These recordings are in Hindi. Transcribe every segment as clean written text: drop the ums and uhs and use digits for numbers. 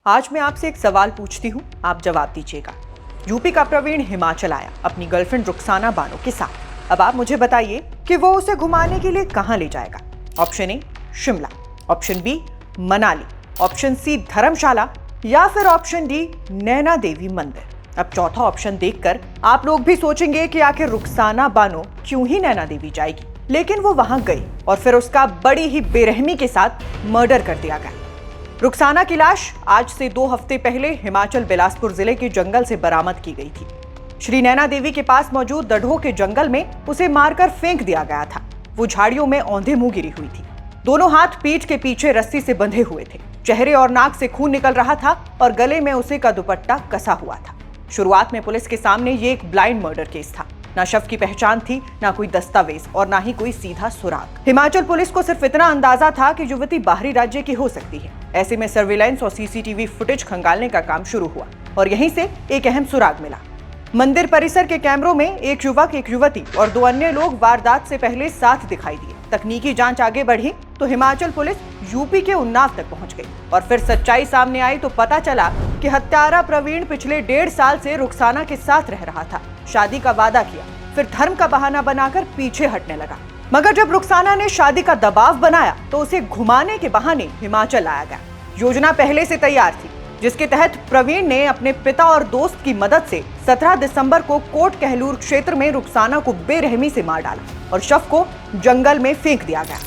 आज मैं आपसे एक सवाल पूछती हूँ, आप जवाब दीजिएगा। यूपी का प्रवीण हिमाचल आया अपनी गर्लफ्रेंड रुखसाना बानो के साथ। अब आप मुझे बताइए कि वो उसे घुमाने के लिए कहाँ ले जाएगा। Option A Shimla, option B Manali, option C Dharamshala या फिर ऑप्शन डी नैना देवी मंदिर। अब चौथा ऑप्शन देखकर आप लोग भी सोचेंगे कि आखिर रुखसाना बानो क्यों ही नैना देवी जाएगी, लेकिन वो वहां गई और फिर उसका बड़ी ही बेरहमी के साथ मर्डर कर दिया गया। रुखसाना की लाश आज से 2 हफ्ते पहले हिमाचल बिलासपुर जिले के जंगल से बरामद की गई थी। श्री नैना देवी के पास मौजूद दढ़ो के जंगल में उसे मारकर फेंक दिया गया था। वो झाड़ियों में औंधे मुंह गिरी हुई थी। दोनों हाथ पीठ के पीछे रस्सी से बंधे हुए थे। चेहरे और नाक से खून निकल रहा था और गले में उसे का दुपट्टा कसा हुआ था। शुरुआत में पुलिस के सामने ये एक ब्लाइंड मर्डर केस था। ना शव की पहचान थी, ना कोई दस्तावेज और ना ही कोई सीधा सुराग। हिमाचल पुलिस को सिर्फ इतना अंदाजा था कि युवती बाहरी राज्य की हो सकती है। ऐसे में सर्विलांस और सीसीटीवी फुटेज खंगालने का काम शुरू हुआ और यहीं से एक अहम सुराग मिला। मंदिर परिसर के कैमरों में एक युवक, एक युवती और 2 अन्य लोग वारदात से पहले साथ दिखाई दिए। तकनीकी जांच आगे बढ़ी तो हिमाचल पुलिस यूपी के उन्नाव तक पहुंच गई और फिर सच्चाई सामने आई तो पता चला कि हत्यारा प्रवीण पिछले 1.5 साल से रुखसाना के साथ रह रहा था। शादी का वादा किया, फिर धर्म का बहाना बनाकर पीछे हटने लगा। मगर जब रुखसाना ने शादी का दबाव बनाया तो उसे घुमाने के बहाने हिमाचल लाया गया। योजना पहले से तैयार थी, जिसके तहत प्रवीण ने अपने पिता और दोस्त की मदद से 17 दिसंबर को कोट कहलूर क्षेत्र में रुखसाना को बेरहमी से मार डाला और शव को जंगल में फेंक दिया गया।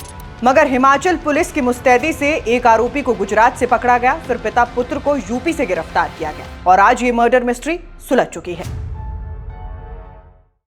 मगर हिमाचल पुलिस की मुस्तैदी से एक आरोपी को गुजरात से पकड़ा गया, फिर पिता पुत्र को यूपी से गिरफ्तार किया गया और आज ये मर्डर मिस्ट्री सुलझ चुकी है।